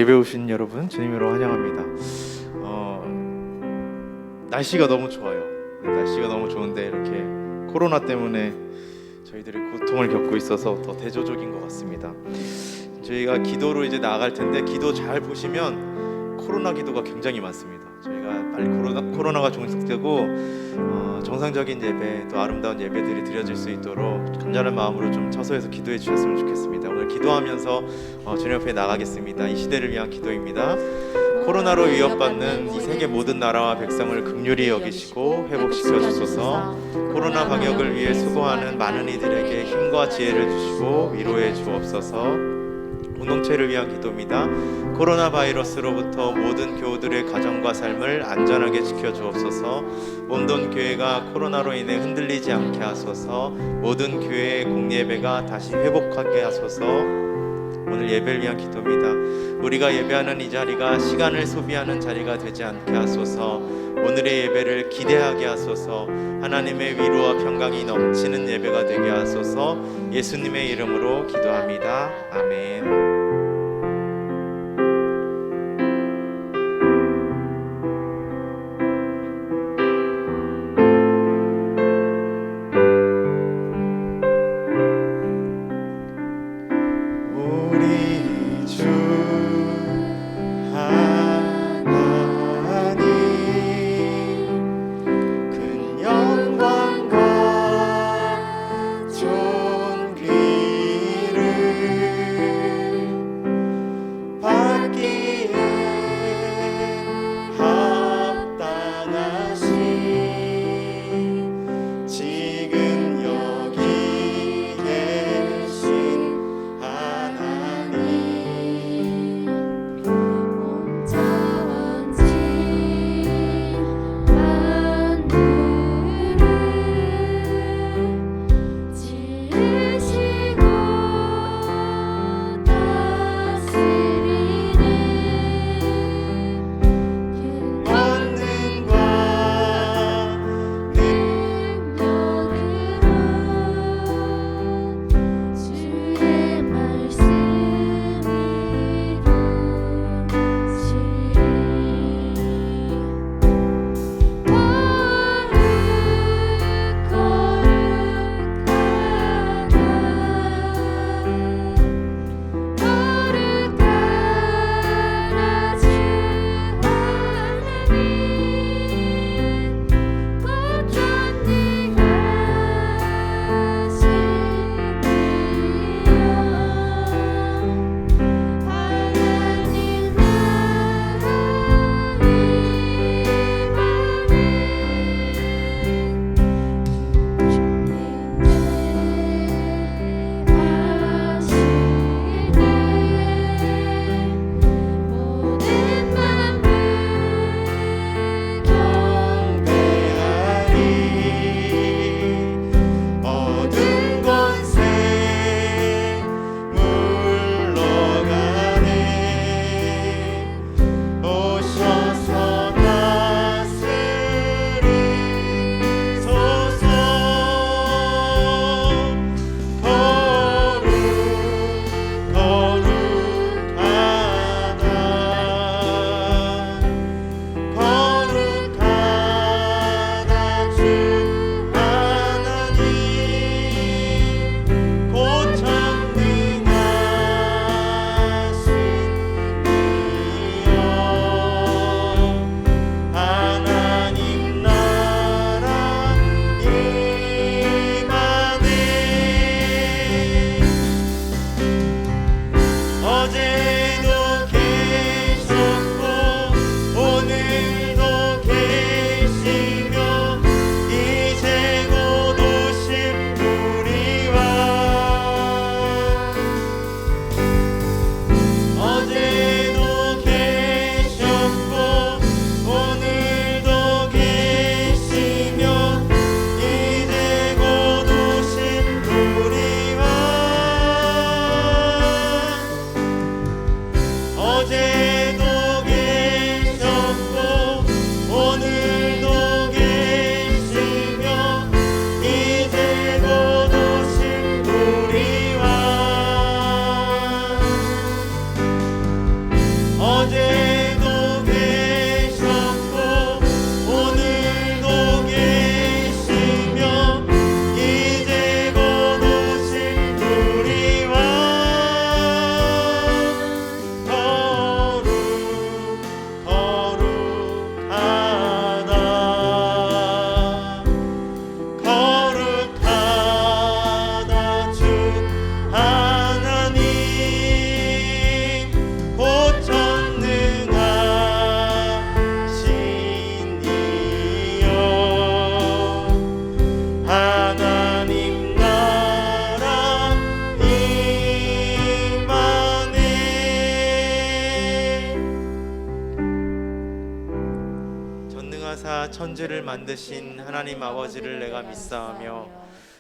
예배 오신 여러분 주님으로 환영합니다. 날씨가 너무 좋아요. 날씨가 너무 좋은데 이렇게 코로나 때문에 저희들이 고통을 겪고 있어서 더 대조적인 것 같습니다. 저희가 기도로 이제 나아갈 텐데 기도 잘 보시면 코로나 기도가 굉장히 많습니다. 저희가 빨리 코로나가 종식되고 정상적인 예배 또 아름다운 예배들이 드려질 수 있도록 간절한 마음으로 좀 처소해서 기도해 주셨으면 좋겠습니다. 오늘 기도하면서 주님 앞에 나가겠습니다. 이 시대를 위한 기도입니다. 코로나로 위협받는 이 세계 모든 나라와 백성을 긍휼히 여기시고 회복시켜 주소서. 코로나 방역을 위해 수고하는 많은 이들에게 힘과 지혜를 주시고 위로해 주옵소서. 공동체를 위한 기도입니다. 코로나 바이러스로부터 모든 교우들의 가정과 삶을 안전하게 지켜 주옵소서. 몸돈 교회가 코로나로 인해 흔들리지 않게 하소서. 모든 교회의 공예배가 다시 회복하게 하소서. 오늘 예배를 위한 기도입니다. 우리가 예배하는 이 자리가 시간을 소비하는 자리가 되지 않게 하소서. 오늘의 예배를 기대하게 하소서. 하나님의 위로와 평강이 넘치는 예배가 되게 하소서. 예수님의 이름으로 기도합니다. 아멘. 통하사 천지를 만드신 하나님 아버지를 내가 믿사오며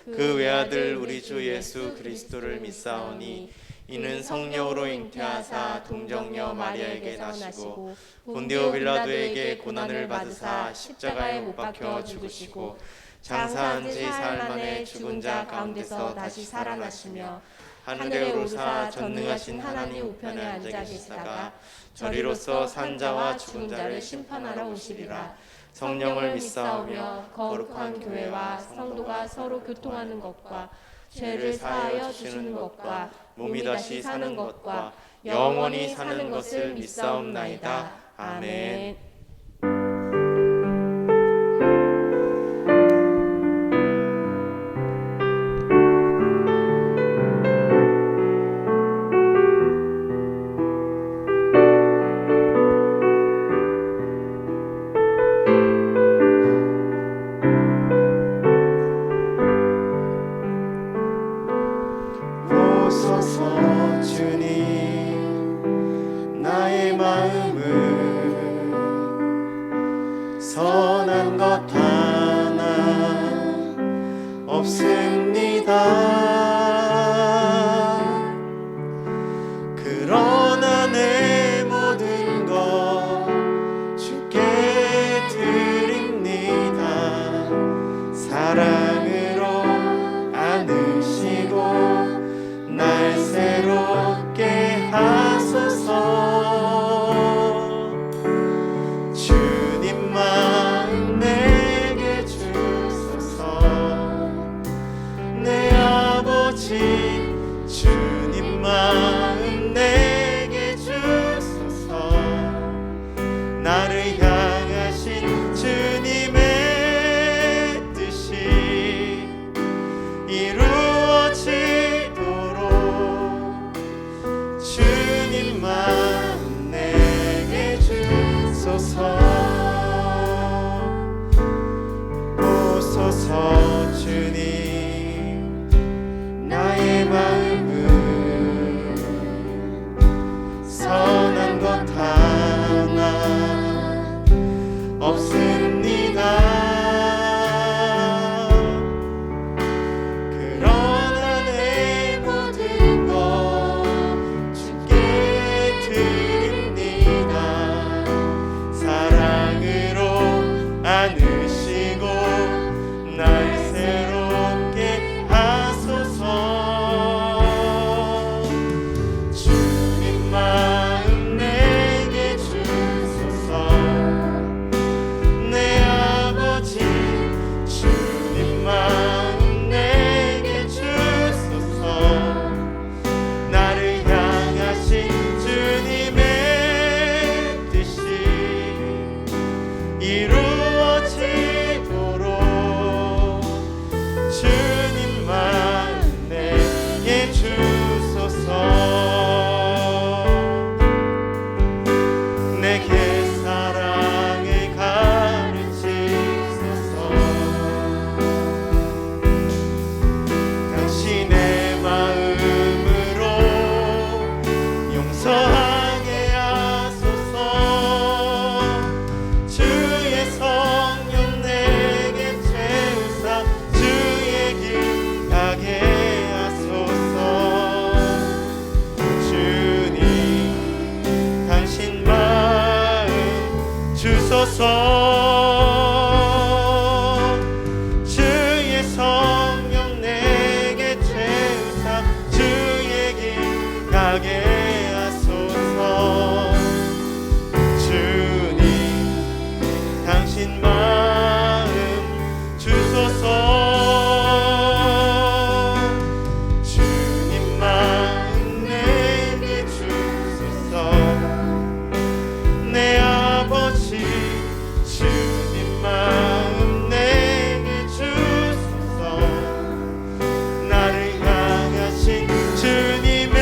그 외아들 우리 주 예수 그리스도를 믿사오니 이는 성령으로 잉태하사 동정녀 마리아에게 나시고 본디오 빌라도에게 고난을 받으사 십자가에 못 박혀 죽으시고 장사한 지 사흘 만에 죽은 자 가운데서 다시 살아나시며 하늘에 오르사 전능하신 하나님 우편에 앉아 계시다가 저리로서 산 자와 죽은 자를 심판하러 오시리라. 성령을 믿사오며 거룩한 교회와 성도가 서로 교통하는 것과 죄를 사하여 주시는 것과 몸이 다시 사는 것과 영원히 사는 것을 믿사옵나이다. 아멘. 오소서 주님 나의 마음을 선한 것 하나 없습니다. 그러나 내 모든 것 주께 드립니다. 사랑으로 안으시고 날 새롭게 하소서. 주님 마음 내게 주소서. 내 아버지 주님 마음 내게 주소서. 나를 향하신 주님의 뜻이 이루어지도록 주님 마음 내게 주소서. 오소서 주님 나의 마음을 선한 것 하나 없습니다. 그러나 내 모든 것 주께 드립니다. 사랑으로 안으시고 날 새롭게 하소서. 주님 마음 내게 주소서. 내 아버지 주님 마음 내게 주소서. 나를 향하신 주님의 뜻이 이루어지도록 주님 마음 내게 주소서. 내게 사랑을 가르치소서. 당신의 마음으로 용서하게 하소서. 주의 성령 내게 채우사 주의 길 가게 하소서. 주님 당신 마음 주소서. 주의 성령 내게 채우사 주의 길 가게 하소서. 주님 당신 마음 주소서. 주님 마음 내게 주소서. 내 아버지 주님 마음 내게 주소서. 나를 향하신 주님의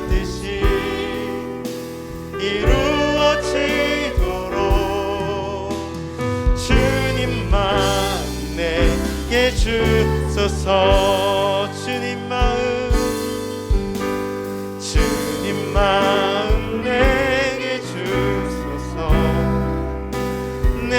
뜻이 이루어지도록 주님 마음 내게 주소서. 주님 마음 내게 주소서. 내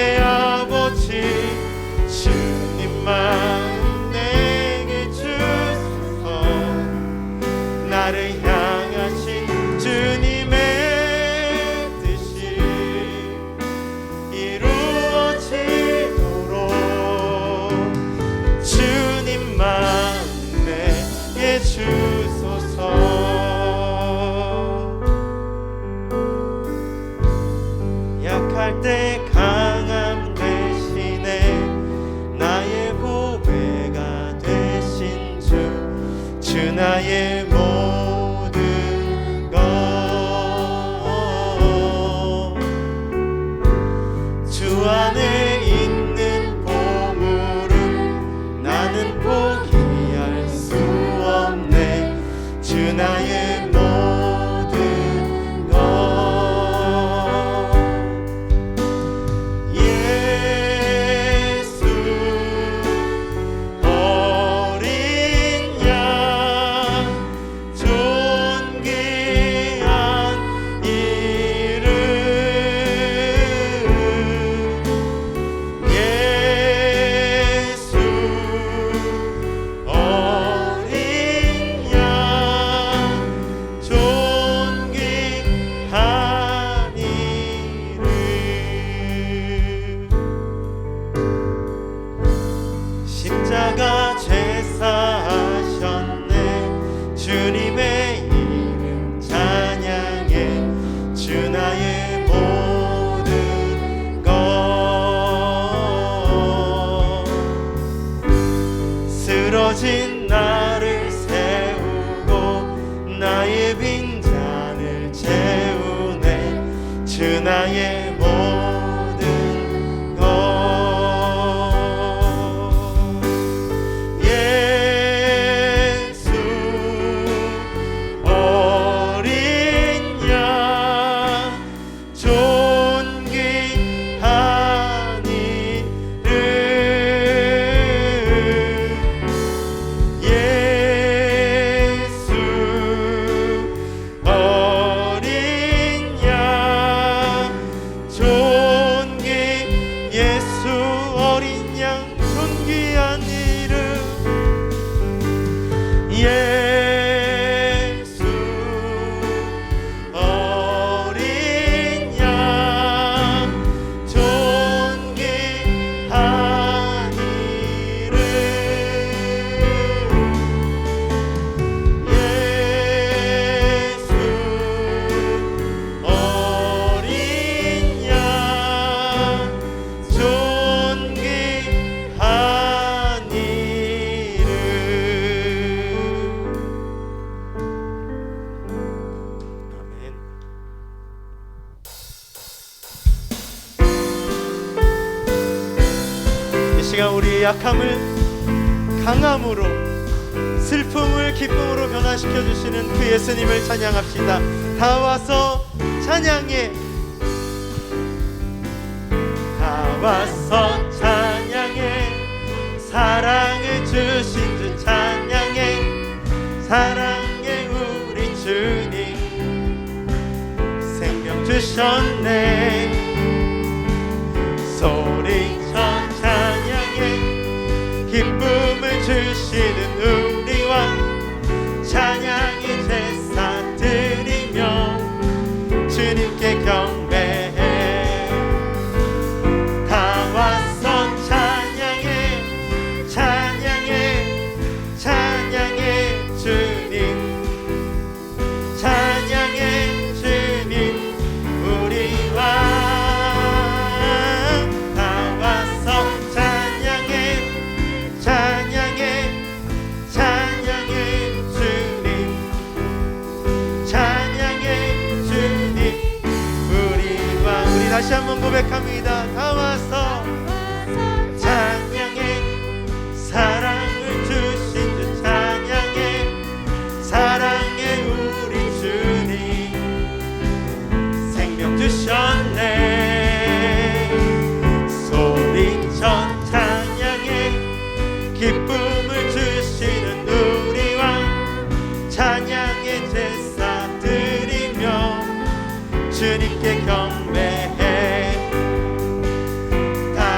주소서. 약할 때 강함 대신에 나의 보배가 되신 주 나의 모든 것. 주 안에 있는 보물은 나는 포기할 수 없네. 주 나의 모든 것. 예수 어린 양 존귀한 이름. 예수 어린 양 존귀한 이름. 십자가 제사하셨네. 주님의 이름 찬양해. 주 나의 모든 것. 쓰러진 나를 세우고 나의 빈잔을 채우네. 주 나의 모든 것. 예수 어린 양 존귀한 이름. 예수 어린 양 존귀. 예수 어린 양 존귀한 이름. 예수 어린 양 존귀한 이름. 예수 어린 양 존귀한 이름. 아멘. 이 시간 우리의 약함을 강함으로, 슬픔을 기쁨으로 변화시켜 주시는 그 예수님을 찬양합시다. 다 와서 찬양해. 다 와서 찬양해. 사랑을 주신 주 찬양해. 사랑해 우리 주님 생명 주셨네. 소리쳐 찬양해. 기쁨을 주시는 우리 왕 찬양의 제사 드리며 주님께 경배해. 다 와서 찬양해. 찬양해. 찬양해 주님. 찬양해 주님 우리 왕. 다 와서 찬양해. 찬양해. 찬양해 주님. 찬양해 주님 우리 왕. 우리 다시 한번 고백합니다. 다 와서 찬양해. 사랑을 주신 주 찬양해. 사랑해 우리 주님 생명 주셨네. 소리쳐 찬양해. 기쁨을 주시는 우리 왕 찬양의 제사 드리며 주님께 경배해. 다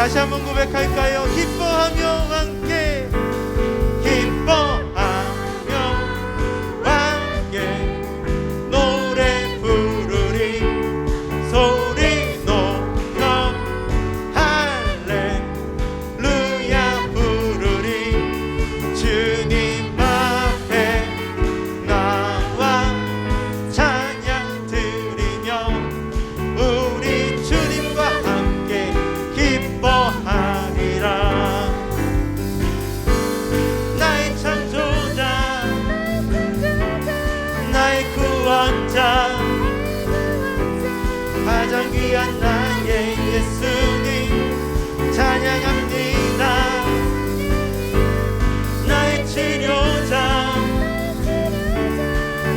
다시 한번 고백할까요? 기뻐하며 함께, 기뻐하며 함께 노래 부르리, 소리 높여 할렐루야 부르리. 주님 앞에 나와 찬양 드리며 우리 주님과 함께 기뻐하리라. 나의 창조자, 나의 구원자, 가장 귀한 나의 예수님 찬양합니다. 나의 치료자,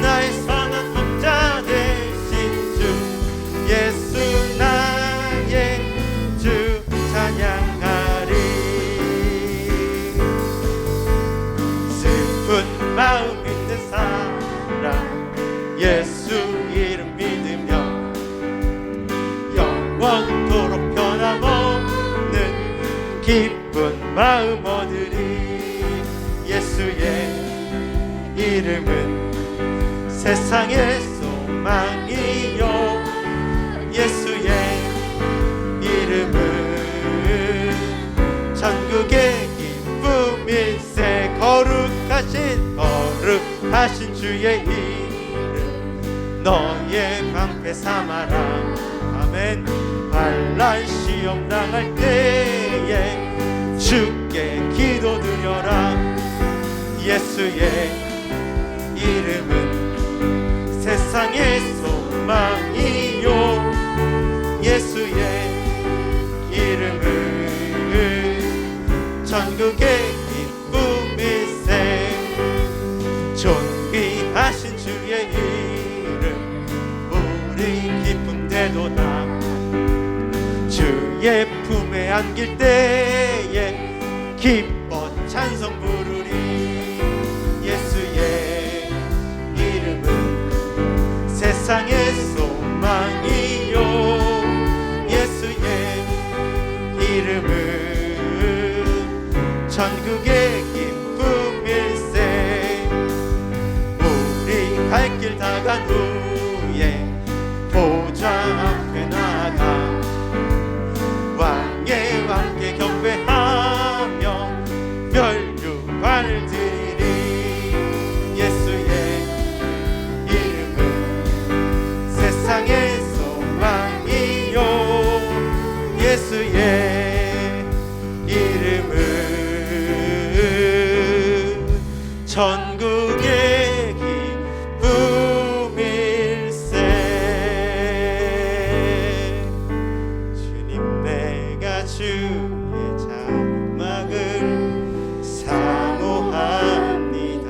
나의 선한 목자 되신 주 예수 나의 주 찬양하리. 슬픈 마음 있는 사람 예수 이름 믿으며 영원토록 변함없는 기쁜 마음 얻으리. 예수의 이름은 세상의 소망이요, 예수의 이름은 전국의 기쁨일세. 거룩하신 주의 이름 너의 방패 삼아라. 아멘. 환난 시험 당할 때에 주께 기도드려라. 예수의 이름은 세상의 소망이요, 예수의 이름은 전국의 기쁨일세. 존귀하신 주의 이름 우리 기쁨되도다. 주의 품에 안길 때에 기뻐 찬송 부르리. 예수의 이름은 세상의 소망이요, 예수의 이름은 전국의 기쁨일세. 우리 갈 길 다 간 후에 보좌 앞에 나가 왕의 왕께 경배하며 멸류관을 드리리. 예수의 이름은 세상의 소망이요, 예수의 이름은 전국의 기쁨일세. 주님 내가 주의 장막을 사모합니다.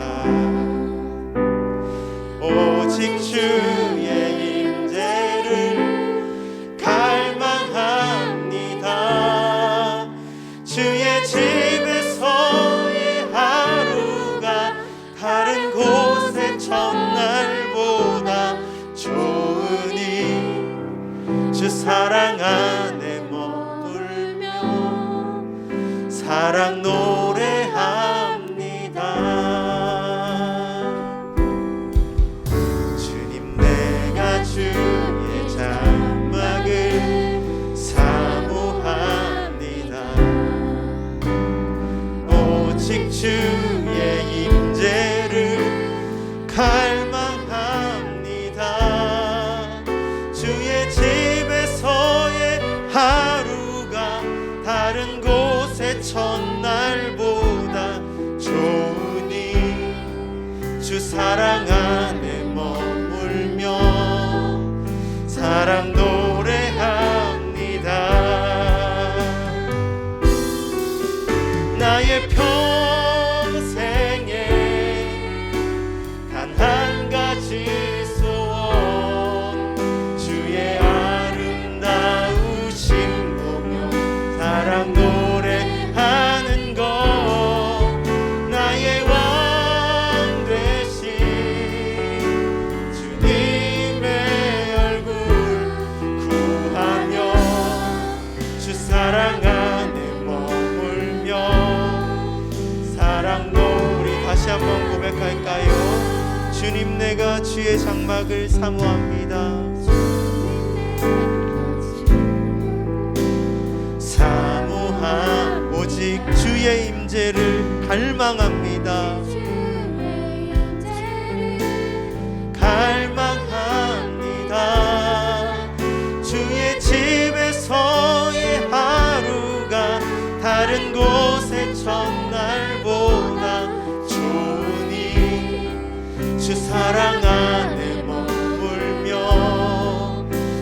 오직 주의 임재를 갈망합니다. 주의 집에서의 하루가 다른 곳의 첫날보다 좋으니 주 사랑 안에 머물며 사랑 노래합니다. 주님 내가 주의 장막을 사모합니다. 오직 주의 임재를 갈망합니다. 주의 집에서의 하루가 다른 곳의 첫날보다 좋으니 주 사랑 안에 머물며 사랑 노래합니다. 나의 평생 다시 한번 고백할까요? 주님 내가 주의 장막을 사모합니다. 사모한 오직 주의 임재를 갈망합니다. 갈망합니다. 주의 집에서의 하루가 다른 곳의 첫날보다 좋으니 주 사랑 안에 머물며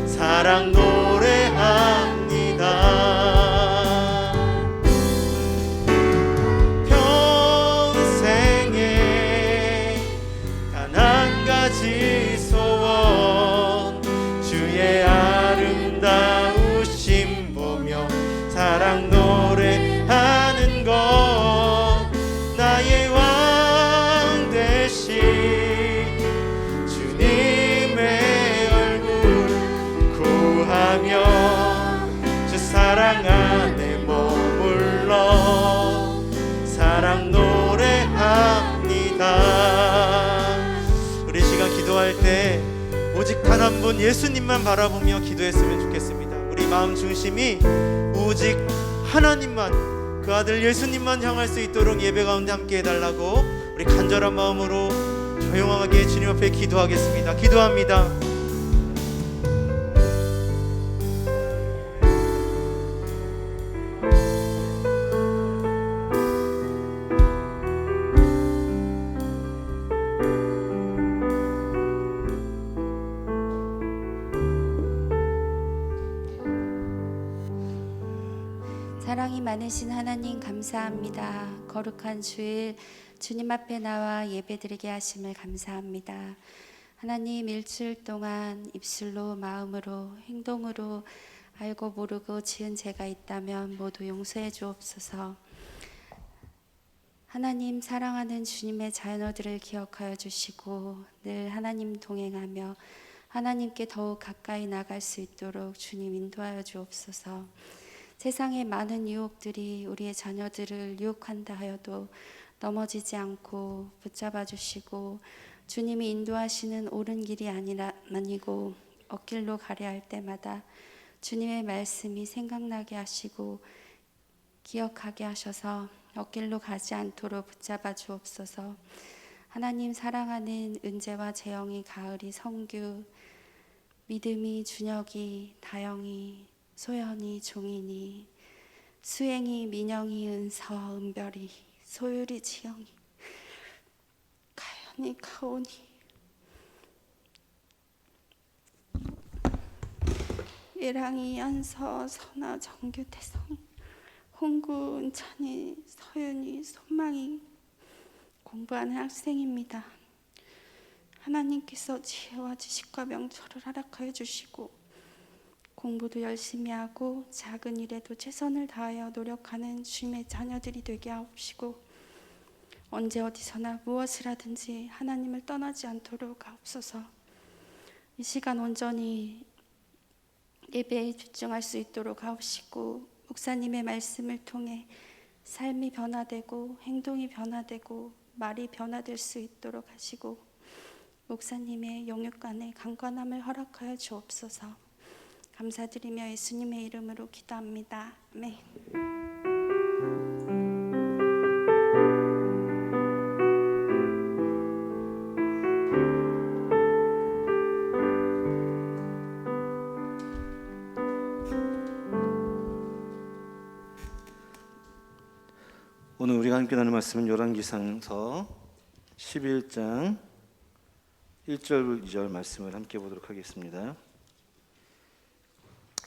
사랑 노래합니다. 평생에 단 한 가지 소원 주의 아름다우심 보며 사랑 노래하는 것 나의 왕 되신 주님의 얼굴 구하며 주 사랑 안에 머물러 사랑 노래합니다. 우리 시간 기도할 때 오직 단 한 분 예수님만 바라보며 기도했으면 좋겠습니다. 우리 마음 중심이 오직 하나님만, 그 아들 예수님만 향할 수 있도록 예배 가운데 함께 해달라고 우리 간절한 마음으로 조용하게 주님 앞에 기도하겠습니다. 기도합니다. 사랑이 많으신 하나님 감사합니다. 거룩한 주일 주님 앞에 나와 예배드리게 하심을 감사합니다. 하나님 일주일 동안 입술로 마음으로 행동으로 알고 모르고 지은 죄가 있다면 모두 용서해 주옵소서. 하나님 사랑하는 주님의 자녀들을 기억하여 주시고 늘 하나님 동행하며 하나님께 더욱 가까이 나갈 수 있도록 주님 인도하여 주옵소서. 세상의 많은 유혹들이 우리의 자녀들을 유혹한다 하여도 넘어지지 않고 붙잡아 주시고 주님이 인도하시는 옳은 길이 아니고 엇길로 가려 할 때마다 주님의 말씀이 생각나게 하시고 기억하게 하셔서 엇길로 가지 않도록 붙잡아 주옵소서. 하나님 사랑하는 은재와 재영이, 가을이, 성규, 믿음이, 준혁이, 다영이, 소연이, 종인이, 수행이, 민영이, 은서, 은별이, 소율이, 지영이, 가연이, 가온이, 예랑이, 연서, 선아, 정규, 태성이, 홍구, 은찬이, 서윤이, 손망이 공부하는 학생입니다. 하나님께서 지혜와 지식과 명철을 허락하여 주시고 공부도 열심히 하고 작은 일에도 최선을 다하여 노력하는 주님의 자녀들이 되게 하옵시고 언제 어디서나 무엇을 하든지 하나님을 떠나지 않도록 하옵소서. 이 시간 온전히 예배에 집중할 수 있도록 하옵시고 목사님의 말씀을 통해 삶이 변화되고 행동이 변화되고 말이 변화될 수 있도록 하시고 목사님의 영육간의 강건함을 허락하여 주옵소서. 감사드리며 예수님의 이름으로 기도합니다. 아멘. 오늘 우리가 함께 나눌 말씀은 열왕기상서 11장 1절 2절 말씀을 함께 보도록 하겠습니다.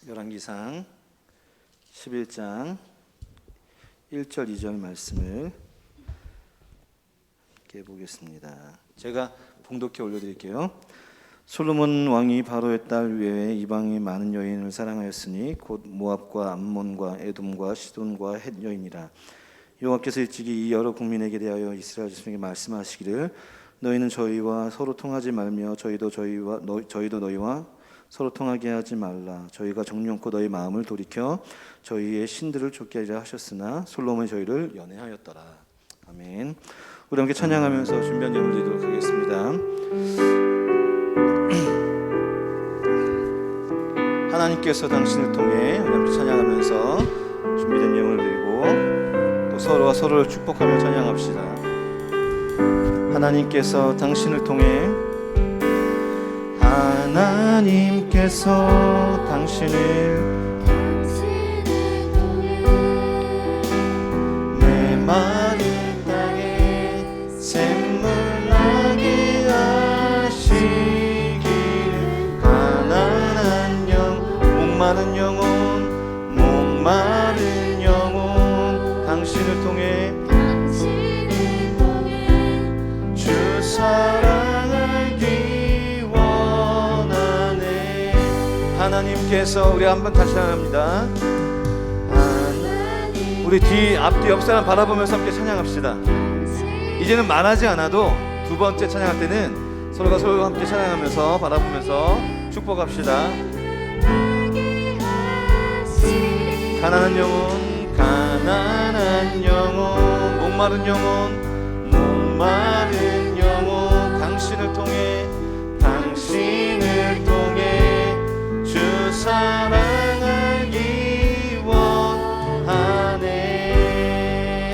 열왕기상 11장 1절 2절 말씀을 함께 보겠습니다. 제가 봉독해 올려드릴게요. 솔로몬 왕이 바로의 딸 외에 이방의 많은 여인을 사랑하였으니 곧 모압과 암몬과 에돔과 시돈과 헷 여인이라. 여호와께서 일찍이 이 여러 국민에게 대하여 이스라엘 자손에게 말씀하시기를 너희는 저희와 서로 통하지 말며 저희도 너희와 서로 통하게 하지 말라. 저희가 정령코 너희 마음을 돌이켜 저희의 신들을 쫓게 하려 하셨으나 솔로몬이 저희를 연애하였더라. 아멘. 우리 함께 찬양하면서 준비한 예물 드리도록 하겠습니다. 하나님께서 당신을 통해 우리 함께 찬양하면서 준비된 예물을 드리고 또 서로가 서로를 축복하며 찬양합시다. 하나님께서 당신을 통해 하나님께서 당신을 내 마른 땅에 샘물 나게 하시기를 가난한 목마른 영혼 당신을 통해 주 사랑하기 원하네. 하나님께서 우리 한번 다시 찬양합니다. 우리 앞뒤 옆 사람 바라보면서 함께 찬양합시다. 이제는 말하지 않아도 두 번째 찬양할 때는 서로가 서로 함께 찬양하면서 바라보면서 축복합시다. 가난한 영혼, 목마른 영혼, 당신을 통해 주 사랑하기 원하네.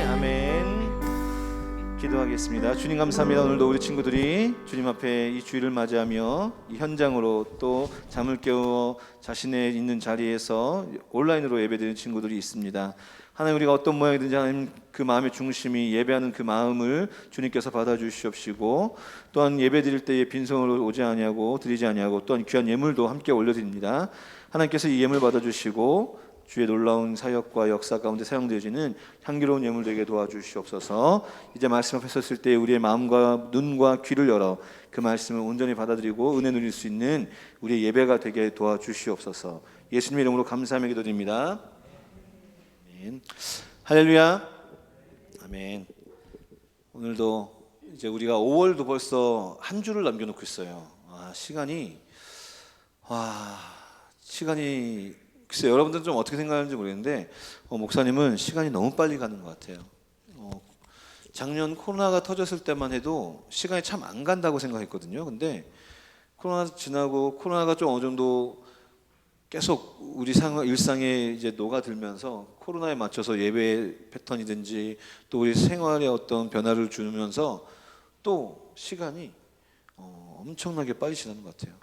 아멘. 기도하겠습니다. 주님 감사합니다. 오늘도 우리 친구들이 주님 앞에 이 주일을 맞이하며 이 현장으로 또 잠을 깨워 자신의 있는 자리에서 온라인으로 예배드리는 친구들이 있습니다. 하나님, 우리가 어떤 모양이든지 하나님 그 마음의 중심이 예배하는 그 마음을 주님께서 받아주시옵시고, 또한 예배드릴 때에 빈손으로 오지 아니하고 드리지 아니하고 또한 귀한 예물도 함께 올려드립니다. 하나님께서 이 예물 받아주시고 주의 놀라운 사역과 역사 가운데 사용되어지는 향기로운 예물 되게 도와주시옵소서. 이제 말씀 앞에 섰을 때 우리의 마음과 눈과 귀를 열어 그 말씀을 온전히 받아들이고 은혜 누릴 수 있는 우리의 예배가 되게 도와주시옵소서. 예수님의 이름으로 감사하며 기도드립니다. 아멘. 할렐루야. 아멘. 오늘도 이제 우리가 5월도 벌써 한 주를 남겨놓고 있어요. 시간이 글쎄 여러분들은 좀 어떻게 생각하는지 모르겠는데 목사님은 시간이 너무 빨리 가는 것 같아요. 작년 코로나가 터졌을 때만 해도 시간이 참 안 간다고 생각했거든요. 근데 코로나 지나고 코로나가 좀 어느 정도 계속 우리 일상에 이제 녹아들면서 코로나에 맞춰서 예배 패턴이든지 또 우리 생활에 어떤 변화를 주면서 또 시간이 엄청나게 빨리 지나는 것 같아요.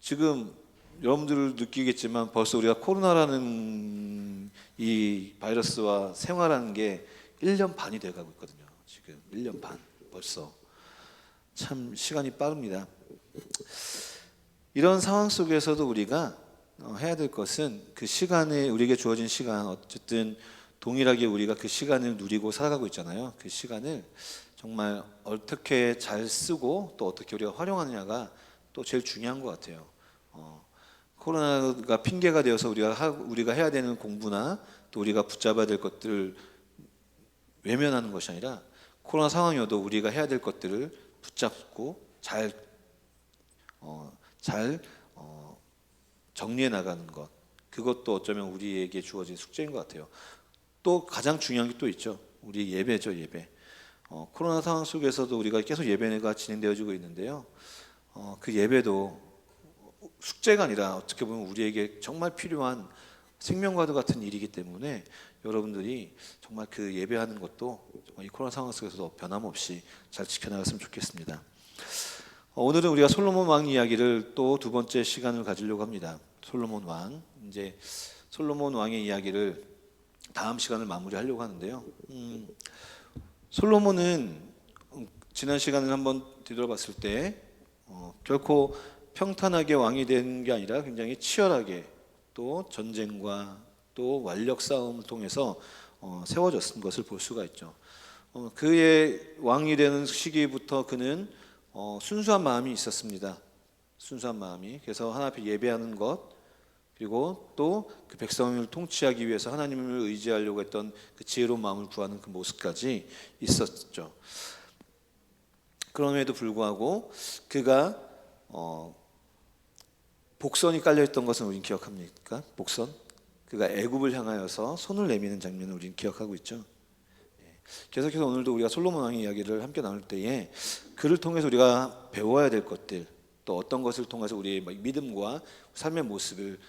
지금 여러분들 느끼겠지만 벌써 우리가 코로나라는 이 바이러스와 생활하는 게 1년 반이 돼가고 있거든요. 지금 1년 반 벌써. 참 시간이 빠릅니다. 이런 상황 속에서도 우리가 해야 될 것은 그 시간에 우리에게 주어진 시간, 어쨌든 동일하게 우리가 그 시간을 누리고 살아가고 있잖아요. 그 시간을 정말 어떻게 잘 쓰고 또 어떻게 우리가 활용하느냐가 또 제일 중요한 것 같아요. 코로나가 핑계가 되어서 우리가 해야 되는 공부나 또 우리가 붙잡아야 될 것들을 외면하는 것이 아니라 코로나 상황이어도 우리가 해야 될 것들을 붙잡고 잘 정리해 나가는 것, 그것도 어쩌면 우리에게 주어진 숙제인 것 같아요. 또 가장 중요한 게 또 있죠. 우리 예배죠, 예배. 코로나 상황 속에서도 우리가 계속 예배가 진행되어지고 있는데요. 그 예배도 숙제가 아니라 어떻게 보면 우리에게 정말 필요한 생명과도 같은 일이기 때문에 여러분들이 정말 그 예배하는 것도 정말 이 코로나 상황 속에서도 변함없이 잘 지켜나갔으면 좋겠습니다. 오늘은 우리가 솔로몬 왕 이야기를 또 두 번째 시간을 가지려고 합니다. 솔로몬 왕, 이제 솔로몬 왕의 이야기를 다음 시간을 마무리하려고 하는데요. 솔로몬은 지난 시간을 한번 뒤돌아봤을 때 결코 평탄하게 왕이 된 게 아니라 굉장히 치열하게 또 전쟁과 또 완력 싸움을 통해서 세워졌은 것을 볼 수가 있죠. 그의 왕이 되는 시기부터 그는 순수한 마음이 있었습니다. 순수한 마음이. 그래서 하나님 앞에 예배하는 것, 그리고 또 그 백성을 통치하기 위해서 하나님을 의지하려고 했던 그 지혜로운 마음을 구하는 그 모습까지 있었죠. 그럼에도 불구하고 그가 복선이 깔려있던 것은 우리는 기억합니까? 복선? 그가 애굽을 향하여서 손을 내미는 장면을 우리는 기억하고 있죠. 계속해서 오늘도 우리가 솔로몬 왕의 이야기를 함께 나눌 때에 그를 통해서 우리가 배워야 될 것들, 또 어떤 것을 통해서 우리의 믿음과 삶의 모습을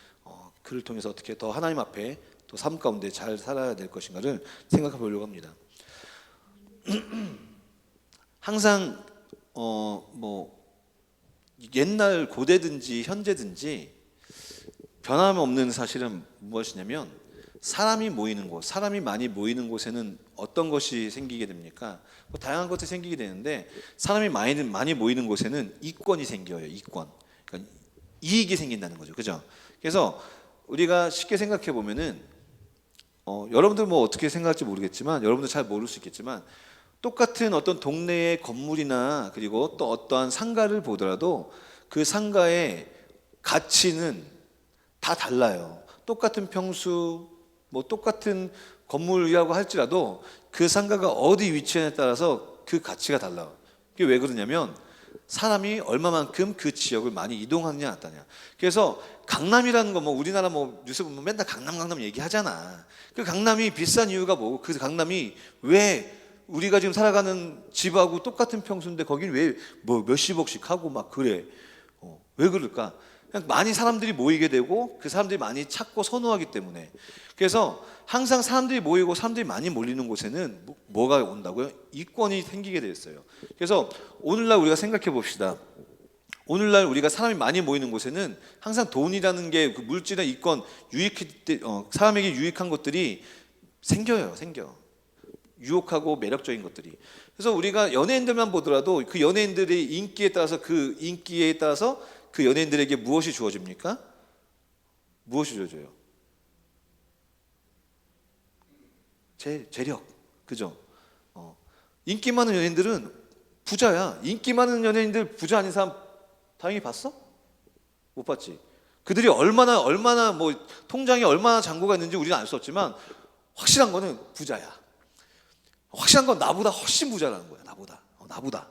그를 통해서 어떻게 더 하나님 앞에 또 삶 가운데 잘 살아야 될 것인가를 생각해 보려고 합니다. 항상 뭐 옛날 고대든지 현재든지 변함없는 사실은 무엇이냐면 사람이 모이는 곳, 사람이 많이 모이는 곳에는 어떤 것이 생기게 됩니까? 뭐 다양한 것들이 생기게 되는데 사람이 많이 모이는 곳에는 이권이 생겨요. 이권. 그러니까 이익이 생긴다는 거죠. 그죠? 그래서 우리가 쉽게 생각해 보면은 여러분들 뭐 어떻게 생각할지 모르겠지만 여러분들 잘 모를 수 있겠지만 똑같은 어떤 동네의 건물이나 그리고 또 어떠한 상가를 보더라도 그 상가의 가치는 다 달라요. 똑같은 평수, 뭐 똑같은 건물이라고 할지라도 그 상가가 어디 위치에 따라서 그 가치가 달라요. 그게 왜 그러냐면 사람이 얼마만큼 그 지역을 많이 이동하느냐 안 하느냐. 그래서 강남이라는 거 뭐 우리나라 뭐 뉴스 보면 맨날 강남 얘기하잖아. 그 강남이 비싼 이유가 뭐고 그 강남이 왜 우리가 지금 살아가는 집하고 똑같은 평수인데 거긴 왜 뭐 몇십억씩 하고 막 그래. 왜 그럴까? 그냥 많이 사람들이 모이게 되고 그 사람들이 많이 찾고 선호하기 때문에. 그래서 항상 사람들이 모이고 사람들이 많이 몰리는 곳에는 뭐가 온다고요? 이권이 생기게 되어 있어요. 그래서 오늘날 우리가 생각해 봅시다. 오늘날 우리가 사람이 많이 모이는 곳에는 항상 돈이라는 게 그 물질이나 이권, 사람에게 유익한 것들이 생겨요. 유혹하고 매력적인 것들이. 그래서 우리가 연예인들만 보더라도 그 연예인들의 인기에 따라서 그 연예인들에게 무엇이 주어집니까? 무엇이 주어져요? 재력. 그죠? 인기 많은 연예인들은 부자야. 인기 많은 연예인들 부자 아닌 사람 다행히 봤어? 못 봤지. 그들이 얼마나 뭐 통장에 얼마나 잔고가 있는지 우리는 알 수 없지만 확실한 거는 부자야. 확실한 건 나보다 훨씬 부자라는 거야. 나보다.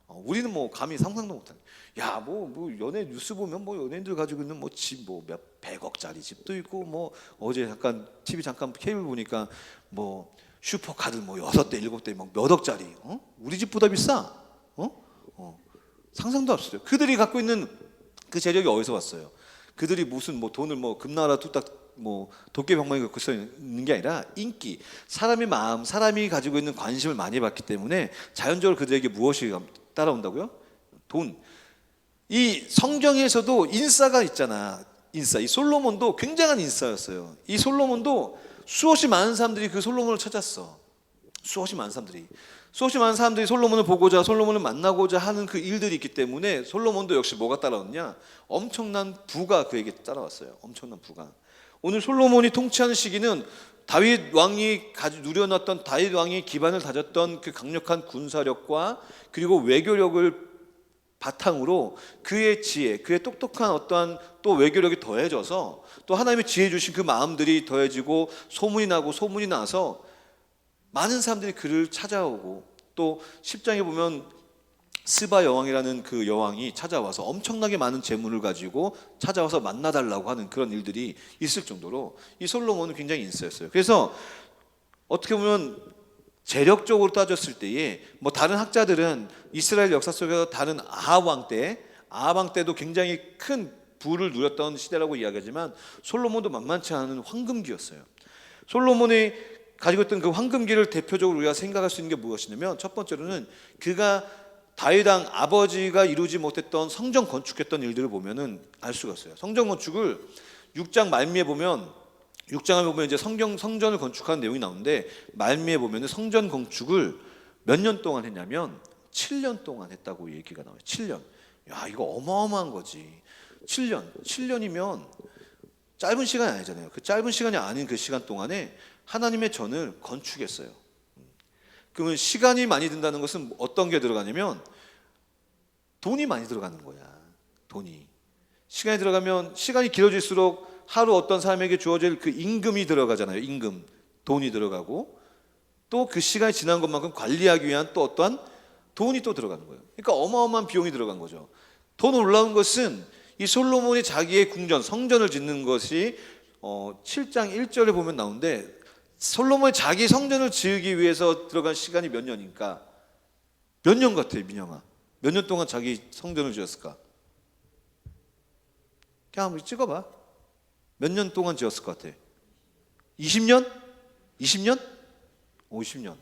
우리는 뭐 감히 상상도 못하는. 야, 뭐 연예 뉴스 보면 뭐 연예인들 가지고 있는 뭐 집 뭐 몇 100억짜리 집도 있고 뭐 어제 잠깐 TV 잠깐 케이블 보니까 뭐 슈퍼카드 뭐 6대 7대 막 몇 억짜리. 우리 집보다 비싸. 상상도 할 수 없어요. 그들이 갖고 있는 그 재력이 어디서 왔어요? 그들이 무슨 뭐 돈을 뭐 금나라 뚝딱 뭐 도깨병망이 갖고 있는 게 아니라 인기, 사람의 마음, 사람이 가지고 있는 관심을 많이 받기 때문에 자연적으로 그들에게 무엇이 따라온다고요? 돈. 이 성경에서도 인싸가 있잖아. 인싸. 이 솔로몬도 굉장한 인싸였어요. 이 솔로몬도 수없이 많은 사람들이 그 솔로몬을 찾았어. 수없이 많은 사람들이 솔로몬을 보고자, 솔로몬을 만나고자 하는 그 일들이 있기 때문에 솔로몬도 역시 뭐가 따라왔냐? 엄청난 부가 그에게 따라왔어요. 엄청난 부가. 오늘 솔로몬이 통치하는 시기는 다윗 왕이 누려놨던, 다윗 왕이 기반을 다졌던 그 강력한 군사력과 그리고 외교력을 바탕으로 그의 지혜, 그의 똑똑한 어떠한 또 외교력이 더해져서 또 하나님의 지혜 주신 그 마음들이 더해지고 소문이 나서 많은 사람들이 그를 찾아오고 또 10장에 보면 스바 여왕이라는 그 여왕이 찾아와서 엄청나게 많은 재물을 가지고 찾아와서 만나달라고 하는 그런 일들이 있을 정도로 이 솔로몬은 굉장히 인싸였어요. 그래서 어떻게 보면 재력적으로 따졌을 때에 뭐 다른 학자들은 이스라엘 역사 속에서 다른 아합 왕 때도 굉장히 큰 부를 누렸던 시대라고 이야기하지만 솔로몬도 만만치 않은 황금기였어요. 솔로몬이 가지고 있던 그 황금기를 대표적으로 우리가 생각할 수 있는 게 무엇이냐면 첫 번째로는 그가 다윗 왕 아버지가 이루지 못했던 성전 건축했던 일들을 보면은 알 수가 있어요. 성전 건축을 6장 말미에 보면 6장에 보면 이제 성전을 건축하는 내용이 나오는데 말미에 보면은 성전 건축을 몇 년 동안 했냐면 7년 동안 했다고 얘기가 나와요. 7년. 야, 이거 어마어마한 거지. 7년이면 짧은 시간이 아니잖아요. 그 짧은 시간이 아닌 그 시간 동안에 하나님의 전을 건축했어요. 그러면 시간이 많이 든다는 것은 어떤 게 들어가냐면 돈이 많이 들어가는 거야. 돈이. 시간이 들어가면 시간이 길어질수록 하루 어떤 사람에게 주어질 그 임금이 들어가잖아요. 임금. 돈이 들어가고 또 그 시간이 지난 것만큼 관리하기 위한 또 어떠한 돈이 또 들어가는 거예요. 그러니까 어마어마한 비용이 들어간 거죠. 더 놀라운 것은 이 솔로몬이 자기의 궁전, 성전을 짓는 것이 7장 1절에 보면 나오는데 솔로몬이 자기 성전을 지으기 위해서 들어간 시간이 몇 년인가? 몇 년 같아, 민영아? 몇 년 동안 자기 성전을 지었을까? 그냥 한번 찍어봐. 몇 년 동안 지었을 것 같아? 20년? 20년? 50년.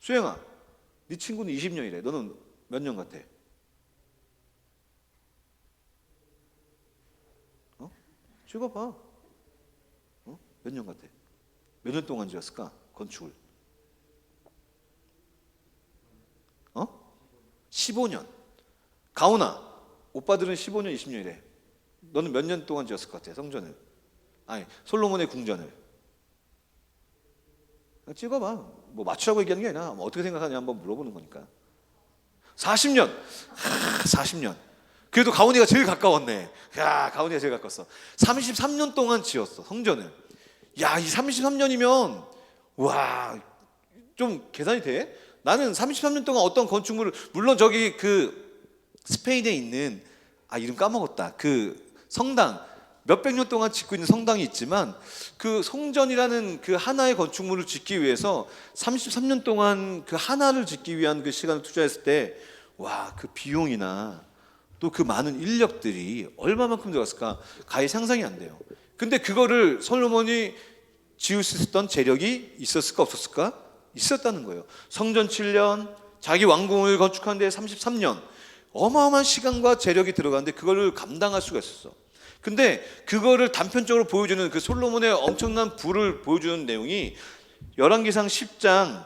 수영아, 네 친구는 20년이래. 너는 몇 년 같아? 찍어봐. 몇 년 같아? 몇 년 동안 지었을까? 건축을. 15년. 가온아, 오빠들은 15년, 20년이래. 너는 몇 년 동안 지었을 것 같아? 성전을. 아니, 솔로몬의 궁전을. 찍어봐. 뭐 맞추라고 얘기하는 게 아니라 어떻게 생각하냐 한번 물어보는 거니까. 40년. 40년. 그래도 가온이가 제일 가까웠네. 야, 가온이가 제일 가까웠어. 33년 동안 지었어, 성전을. 야, 이 33년이면 와, 좀 계산이 돼? 나는 33년 동안 어떤 건축물을, 물론 저기 그 스페인에 있는, 이름 까먹었다, 그 성당, 몇백 년 동안 짓고 있는 성당이 있지만 그 성전이라는 그 하나의 건축물을 짓기 위해서 33년 동안 그 하나를 짓기 위한 그 시간을 투자했을 때, 와, 그 비용이나 또 그 많은 인력들이 얼마만큼 들어갔을까? 가히 상상이 안 돼요. 근데 그거를 솔로몬이 지을 수 있었던 재력이 있었을까 없었을까? 있었다는 거예요. 성전 7년, 자기 왕궁을 건축하는 데 33년, 어마어마한 시간과 재력이 들어가는데 그거를 감당할 수가 있었어. 근데 그거를 단편적으로 보여주는 그 솔로몬의 엄청난 부를 보여주는 내용이 열왕기상 10장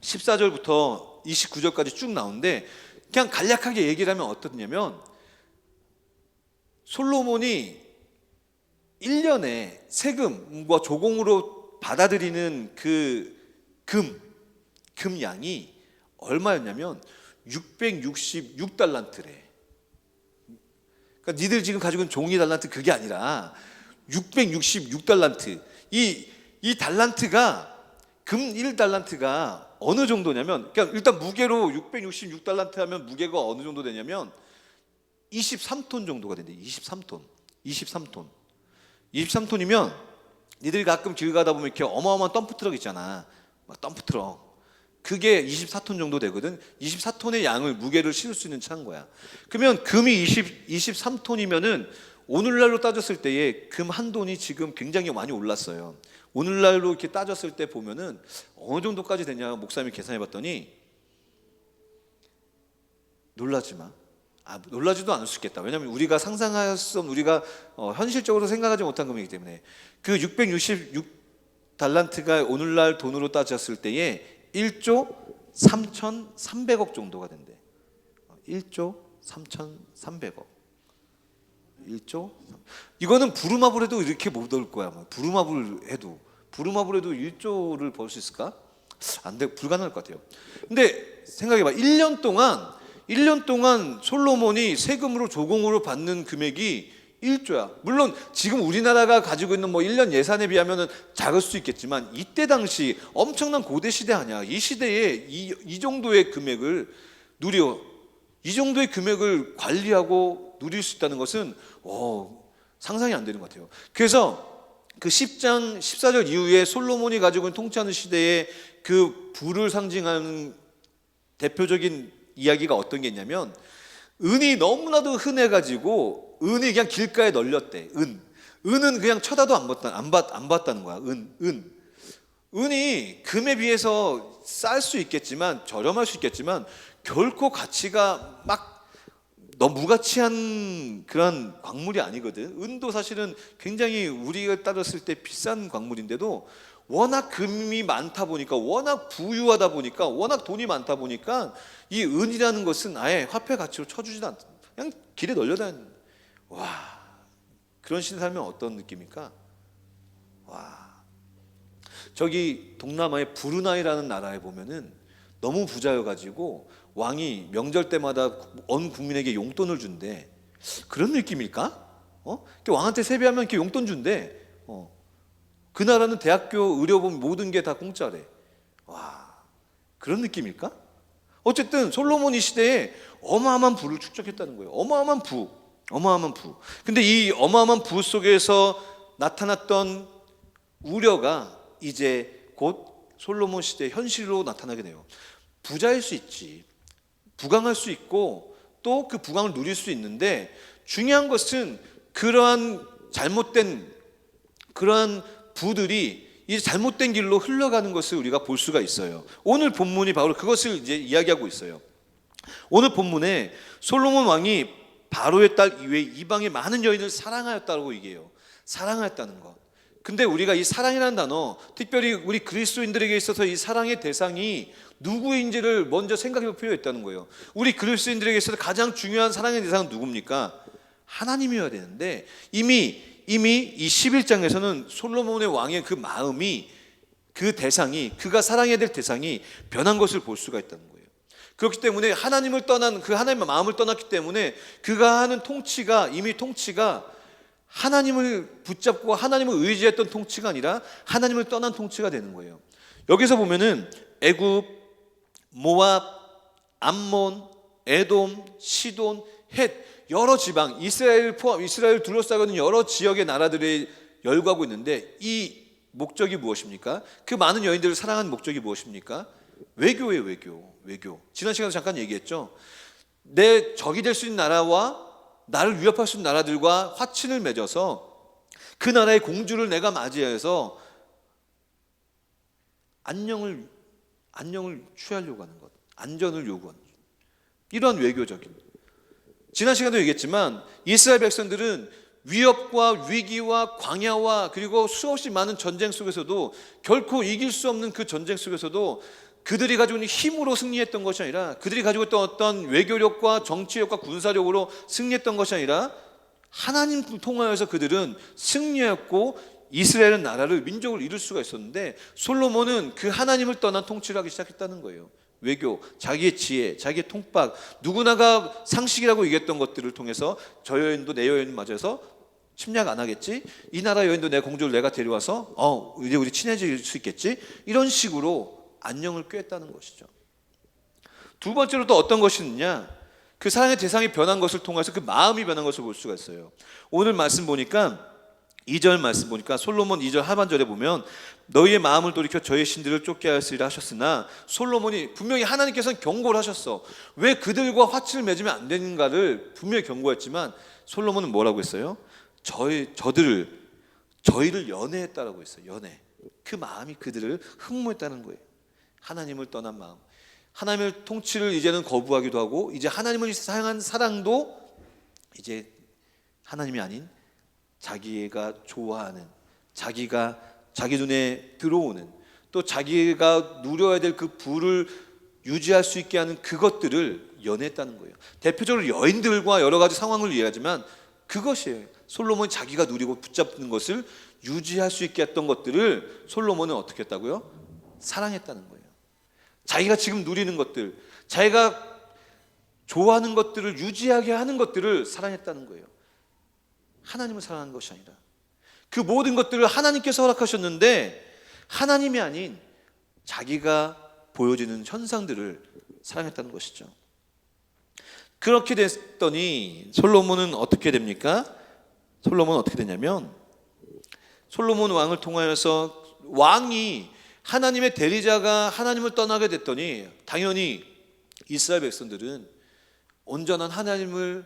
14절부터 29절까지 쭉 나오는데, 그냥 간략하게 얘기를 하면 어떻냐면, 솔로몬이 1년에 세금과 조공으로 받아들이는 그 금 양이 얼마였냐면 666달란트래. 그러니까 니들 지금 가지고 있는 종이 달란트 그게 아니라 666달란트. 이 달란트가, 금 1달란트가 어느 정도냐면, 그러니까 일단 무게로 666달란트 하면 무게가 어느 정도 되냐면 23톤 정도가 된대. 23톤. 23톤이면 니들이 가끔 길 가다 보면 이렇게 어마어마한 덤프트럭 있잖아. 막 덤프트럭. 그게 24톤 정도 되거든. 24톤의 양을, 무게를 실을 수 있는 차인 거야. 그러면 금이 23톤이면은 오늘날로 따졌을 때에 금 한 돈이 지금 굉장히 많이 올랐어요. 오늘날로 이렇게 따졌을 때 보면은 어느 정도까지 되냐, 목사님이 계산해 봤더니, 놀라지 마. 놀라지도 않을 수 있겠다. 왜냐하면 우리가 상상할 수 없는, 우리가 현실적으로 생각하지 못한 금액이기 때문에. 그 666달란트가 오늘날 돈으로 따졌을 때에 1조 3,300억 정도가 된대. 1조 3,300억. 1조. 이거는 부루마블 해도 이렇게 못 얻을 거야. 부루마블 해도 1조를 벌 수 있을까? 안 돼, 불가능할 것 같아요. 근데 생각해봐. 1년 동안 솔로몬이 세금으로 조공으로 받는 금액이 1조야. 물론 지금 우리나라가 가지고 있는 1년 예산에 비하면 작을 수 있겠지만, 이때 당시 엄청난 고대 시대 아니야. 이 시대에 이 정도의 금액을 이 정도의 금액을 관리하고 누릴 수 있다는 것은 상상이 안 되는 것 같아요. 그래서 그 10장 14절 이후에 솔로몬이 가지고 있는 통치하는 시대의 그 부를 상징하는 대표적인 이야기가 어떤 게 있냐면, 은이 너무나도 흔해가지고 은이 그냥 길가에 널렸대. 은은 그냥 쳐다도 안 봤다는 거야. 은이 금에 비해서 쌀 수 있겠지만, 저렴할 수 있겠지만 결코 가치가 막 너무 무가치한 그런 광물이 아니거든. 은도 사실은 굉장히 우리가 따졌을 때 비싼 광물인데도 워낙 금이 많다 보니까, 워낙 부유하다 보니까, 워낙 돈이 많다 보니까 이 은이라는 것은 아예 화폐 가치로 쳐주지도 않다. 그냥 길에 널려다니는. 와, 그런 시대 살면 어떤 느낌입니까? 와, 저기 동남아의 브루나이라는 나라에 보면은 너무 부자여가지고 왕이 명절 때마다 온 국민에게 용돈을 준대. 그런 느낌일까? 왕한테 세배하면 이렇게 용돈 준대. 그 나라는 대학교, 의료보험 모든 게 다 공짜래. 와, 그런 느낌일까? 어쨌든 솔로몬 시대에 어마어마한 부를 축적했다는 거예요. 어마어마한 부. 근데 이 어마어마한 부 속에서 나타났던 우려가 이제 곧 솔로몬 시대의 현실로 나타나게 돼요. 부자일 수 있지, 부강할 수 있고 또 그 부강을 누릴 수 있는데, 중요한 것은 그러한 잘못된 그러한 부들이 이 잘못된 길로 흘러가는 것을 우리가 볼 수가 있어요. 오늘 본문이 바로 그것을 이제 이야기하고 있어요. 오늘 본문에 솔로몬 왕이 바로의 딸 이외에 이방의 많은 여인을 사랑하였다고 얘기해요. 사랑하였다는 것. 근데 우리가 이 사랑이라는 단어, 특별히 우리 그리스도인들에게 있어서 이 사랑의 대상이 누구인지를 먼저 생각해 볼 필요가 있다는 거예요. 우리 그리스도인들에게 있어서 가장 중요한 사랑의 대상은 누굽니까? 하나님이어야 되는데, 이미 이 11장에서는 솔로몬의 왕의 그 마음이, 그 대상이, 그가 사랑해야 될 대상이 변한 것을 볼 수가 있다는 거예요. 그렇기 때문에 하나님을 떠난, 그 하나님의 마음을 떠났기 때문에 그가 하는 통치가, 이미 통치가 하나님을 붙잡고 하나님을 의지했던 통치가 아니라 하나님을 떠난 통치가 되는 거예요. 여기서 보면은 애굽, 모압, 암몬, 에돔, 시돈, 헷, 여러 지방, 이스라엘 포함, 이스라엘 둘러싸고 있는 여러 지역의 나라들이 열거하고 있는데, 이 목적이 무엇입니까? 그 많은 여인들을 사랑하는 목적이 무엇입니까? 외교예요. 외교. 지난 시간에 잠깐 얘기했죠. 내 적이 될 수 있는 나라와 나를 위협할 수 있는 나라들과 화친을 맺어서 그 나라의 공주를 내가 맞이해서 안녕을 취하려고 하는 것, 안전을 요구하는 것. 이러한 외교적인, 지난 시간에도 얘기했지만 이스라엘 백성들은 위협과 위기와 광야와 그리고 수없이 많은 전쟁 속에서도 결코 이길 수 없는 그 전쟁 속에서도 그들이 가지고 있는 힘으로 승리했던 것이 아니라, 그들이 가지고 있던 어떤 외교력과 정치력과 군사력으로 승리했던 것이 아니라 하나님을 통하여서 그들은 승리했고 이스라엘은 나라를, 민족을 이룰 수가 있었는데, 솔로몬은 그 하나님을 떠난 통치를 하기 시작했다는 거예요. 외교, 자기의 지혜, 자기의 통박, 누구나가 상식이라고 얘기했던 것들을 통해서 저 여인도 내 여인 맞아서 침략 안 하겠지? 이 나라 여인도 내 공주를 내가 데려와서 이제 우리 친해질 수 있겠지? 이런 식으로 안녕을 꾀했다는 것이죠. 두 번째로 또 어떤 것이 있느냐? 그 사랑의 대상이 변한 것을 통해서 그 마음이 변한 것을 볼 수가 있어요. 오늘 말씀 보니까 2절 말씀 보니까 솔로몬 2절 하반절에 보면 너희의 마음을 돌이켜 저의 신들을 쫓게 하였으리라 하셨으나, 솔로몬이 분명히 하나님께서는 경고를 하셨어. 왜 그들과 화친을 맺으면 안 되는가를 분명히 경고했지만 솔로몬은 뭐라고 했어요? 저희를 연애했다라고 했어요. 연애. 그 마음이 그들을 흠모했다는 거예요. 하나님을 떠난 마음, 하나님의 통치를 이제는 거부하기도 하고, 이제 하나님을 향한 사랑도 이제 하나님이 아닌 자기가 좋아하는, 자기 눈에 들어오는, 또 자기가 누려야 될 그 부를 유지할 수 있게 하는 그것들을 연애했다는 거예요. 대표적으로 여인들과 여러 가지 상황을 이해하지만 그것이에요. 솔로몬이 자기가 누리고 붙잡는 것을 유지할 수 있게 했던 것들을 솔로몬은 어떻게 했다고요? 사랑했다는 거예요. 자기가 지금 누리는 것들, 자기가 좋아하는 것들을 유지하게 하는 것들을 사랑했다는 거예요. 하나님을 사랑하는 것이 아니라 그 모든 것들을 하나님께서 허락하셨는데, 하나님이 아닌 자기가 보여지는 현상들을 사랑했다는 것이죠. 그렇게 됐더니 솔로몬은 어떻게 됩니까? 솔로몬은 어떻게 되냐면, 솔로몬 왕을 통하여서 왕이, 하나님의 대리자가 하나님을 떠나게 됐더니 당연히 이스라엘 백성들은 온전한 하나님을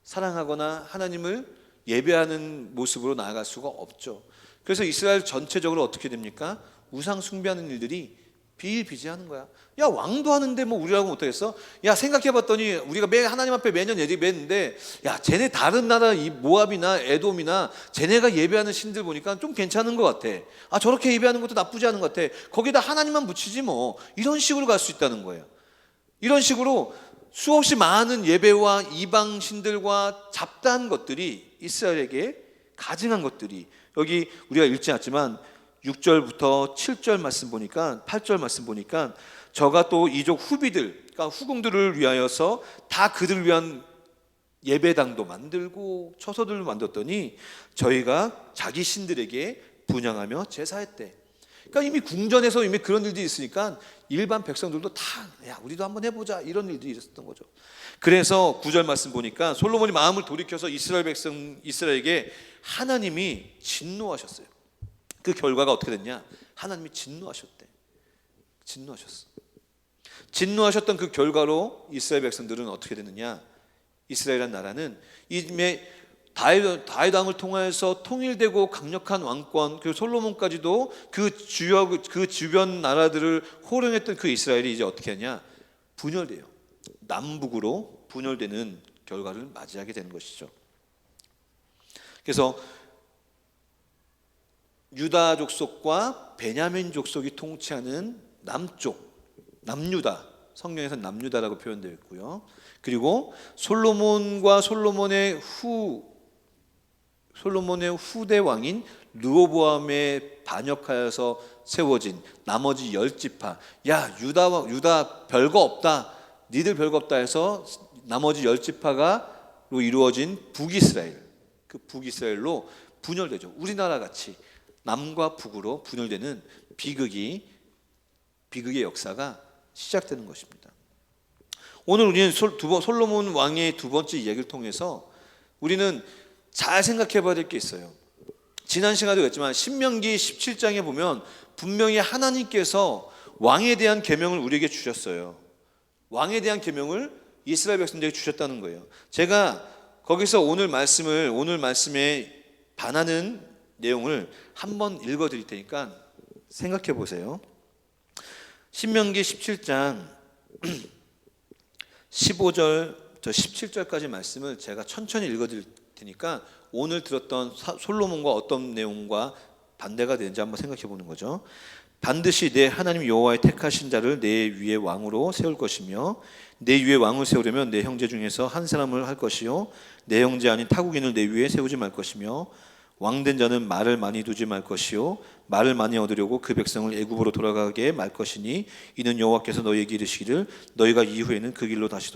사랑하거나 하나님을 예배하는 모습으로 나아갈 수가 없죠. 그래서 이스라엘 전체적으로 어떻게 됩니까? 우상 숭배하는 일들이 비일비재하는 거야. 야, 왕도 하는데 뭐 우리라고 못하겠어? 야, 생각해봤더니 우리가 하나님 앞에 매년 예배했는데, 야, 쟤네 다른 나라 이 모압이나 에돔이나 쟤네가 예배하는 신들 보니까 좀 괜찮은 것 같아. 아, 저렇게 예배하는 것도 나쁘지 않은 것 같아. 거기다 하나님만 붙이지 뭐. 이런 식으로 갈 수 있다는 거예요. 이런 식으로 수없이 많은 예배와 이방 신들과 잡다한 것들이 이스라엘에게 가증한 것들이, 여기 우리가 읽지 않았지만 6절부터 7절 말씀 보니까, 8절 말씀 보니까 저가 또 이족 후비들, 그러니까 후궁들을 위하여서 다 그들을 위한 예배당도 만들고 처소들을 만들었더니 저희가 자기 신들에게 분향하며 제사했대. 그러니까 이미 궁전에서 이미 그런 일들이 있으니까 일반 백성들도 다, 야, 우리도 한번 해보자, 이런 일들이 있었던 거죠. 그래서 9절 말씀 보니까 솔로몬이 마음을 돌이켜서 이스라엘에게 하나님이 진노하셨어요. 그 결과가 어떻게 됐냐? 하나님이 진노하셨대. 진노하셨어. 진노하셨던 그 결과로 이스라엘 백성들은 어떻게 됐느냐? 이스라엘이라는 나라는 이미 다윗 왕을 통하여서 통일되고 강력한 왕권, 그리고 솔로몬까지도 그 주변 나라들을 호령했던 그 이스라엘이 이제 어떻게 하냐? 분열돼요. 남북으로 분열되는 결과를 맞이하게 되는 것이죠. 그래서 유다 족속과 베냐민 족속이 통치하는 남유다, 성경에서는 남유다라고 표현되어 있고요. 그리고 솔로몬의 후대 왕인 르호보암에 반역하여서 세워진 나머지 10지파, 야 유다 별거 없다, 니들 별거 없다 해서 나머지 10지파가로 이루어진 북이스라엘, 그 북이스라엘로 분열되죠. 우리나라 같이 남과 북으로 분열되는 비극의 역사가 시작되는 것입니다. 오늘 우리는 솔로몬 왕의 두 번째 이야기를 통해서 우리는 잘 생각해 봐야 될 게 있어요. 지난 시간에도 했지만 신명기 17장에 보면 분명히 하나님께서 왕에 대한 계명을 우리에게 주셨어요. 왕에 대한 계명을 이스라엘 백성들에게 주셨다는 거예요. 제가 거기서 오늘 말씀에 반하는 내용을 한번 읽어 드릴 테니까 생각해 보세요. 신명기 17장 15절 저 17절까지 말씀을 제가 천천히 읽어 드릴 테니까 오늘 들었던 솔로몬과 어떤 내용과 반대가 되는지 한번 생각해 보는 거죠. 반드시 내 하나님 여호와의 택하신 자를 내 위에 왕으로 세울 것이며 내 위에 왕을 세우려면 내 형제 중에서 한 사람을 할 것이요 내 형제 아닌 타국인을 내 위에 세우지 말 것이며 왕된 자는 말을 많이 두지 말 것이요 말을 많이 얻으려고 그 백성을 애굽으로 돌아가게 말 것이니 이는 여호와께서 너희에게 이르시기를 너희가 이후에는 그 길로 다시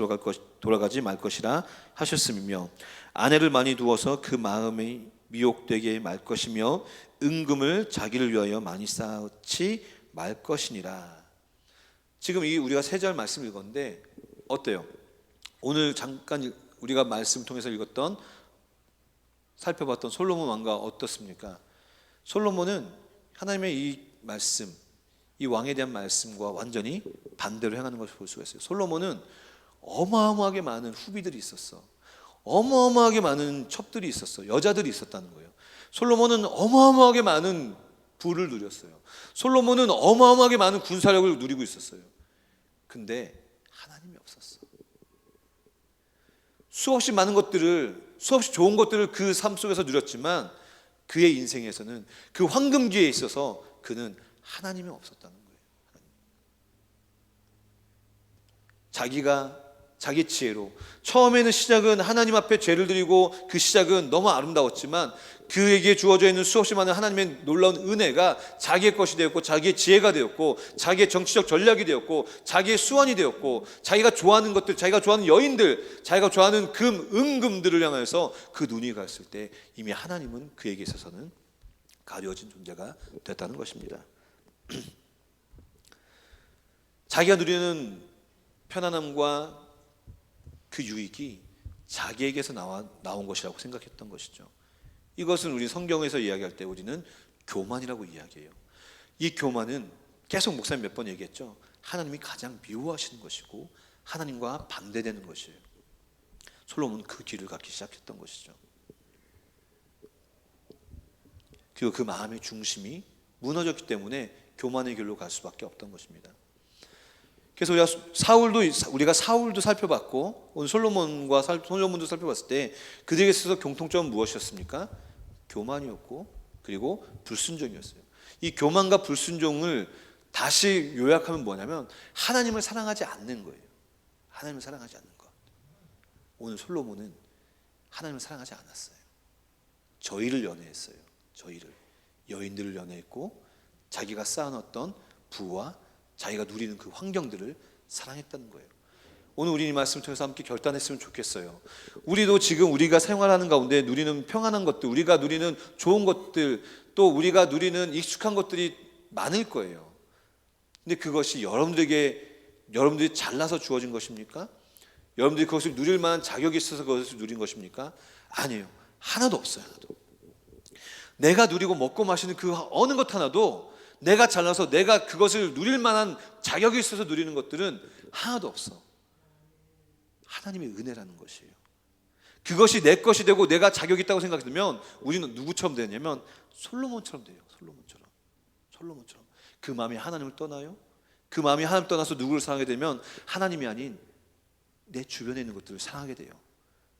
돌아가지 말 것이라 하셨음이며 아내를 많이 두어서 그 마음이 미혹되게 말 것이며 은금을 자기를 위하여 많이 쌓지 말 것이니라. 지금 이 우리가 세 절 말씀 읽었는데 어때요? 오늘 잠깐 우리가 말씀 통해서 읽었던 살펴봤던 솔로몬 왕과 어떻습니까? 솔로몬은 하나님의 이 말씀, 이 왕에 대한 말씀과 완전히 반대로 행하는 것을 볼 수가 있어요. 솔로몬은 어마어마하게 많은 후비들이 있었어. 어마어마하게 많은 첩들이 있었어. 여자들이 있었다는 거예요. 솔로몬은 어마어마하게 많은 부를 누렸어요. 솔로몬은 어마어마하게 많은 군사력을 누리고 있었어요. 근데 하나님이 없었어. 수없이 많은 것들을, 수없이 좋은 것들을 그 삶 속에서 누렸지만 그의 인생에서는 그 황금기에 있어서 그는 하나님이 없었다는 거예요. 자기 지혜로 처음에는 시작은 하나님 앞에 죄를 드리고 그 시작은 너무 아름다웠지만 그에게 주어져 있는 수없이 많은 하나님의 놀라운 은혜가 자기의 것이 되었고 자기의 지혜가 되었고 자기의 정치적 전략이 되었고 자기의 수완이 되었고 자기가 좋아하는 것들, 자기가 좋아하는 여인들, 자기가 좋아하는 은금들을 향해서 그 눈이 갔을 때 이미 하나님은 그에게 있어서는 가려진 존재가 됐다는 것입니다. 자기가 누리는 편안함과 그 유익이 자기에게서 나온 것이라고 생각했던 것이죠. 이것은 우리 성경에서 이야기할 때 우리는 교만이라고 이야기해요. 이 교만은 계속 목사님 몇 번 얘기했죠. 하나님이 가장 미워하시는 것이고 하나님과 반대되는 것이에요. 솔로몬은 그 길을 갖기 시작했던 것이죠. 그리고 그 마음의 중심이 무너졌기 때문에 교만의 길로 갈 수밖에 없던 것입니다. 그래서 우리가 사울도 살펴봤고 오늘 솔로몬도 살펴봤을 때 그들에게 있어서 공통점은 무엇이었습니까? 교만이었고 그리고 불순종이었어요. 이 교만과 불순종을 다시 요약하면 뭐냐면 하나님을 사랑하지 않는 거예요. 하나님을 사랑하지 않는 것. 오늘 솔로몬은 하나님을 사랑하지 않았어요. 저희를 연애했어요. 저희를, 여인들을 연애했고 자기가 쌓아놨던 부와 자기가 누리는 그 환경들을 사랑했다는 거예요. 오늘 우리 이 말씀을 통해서 함께 결단했으면 좋겠어요. 우리도 지금 우리가 생활하는 가운데 누리는 평안한 것들, 우리가 누리는 좋은 것들, 또 우리가 누리는 익숙한 것들이 많을 거예요. 근데 그것이 여러분들이 잘나서 주어진 것입니까? 여러분들이 그것을 누릴 만한 자격이 있어서 그것을 누린 것입니까? 아니에요. 하나도 없어요. 하나도. 내가 누리고 먹고 마시는 그 어느 것 하나도 내가 잘나서 내가 그것을 누릴 만한 자격이 있어서 누리는 것들은 하나도 없어. 하나님의 은혜라는 것이에요. 그것이 내 것이 되고 내가 자격이 있다고 생각되면 우리는 누구처럼 되냐면 솔로몬처럼 돼요. 솔로몬처럼 그 마음이 하나님을 떠나요. 그 마음이 하나님 떠나서 누구를 사랑하게 되면 하나님이 아닌 내 주변에 있는 것들을 사랑하게 돼요.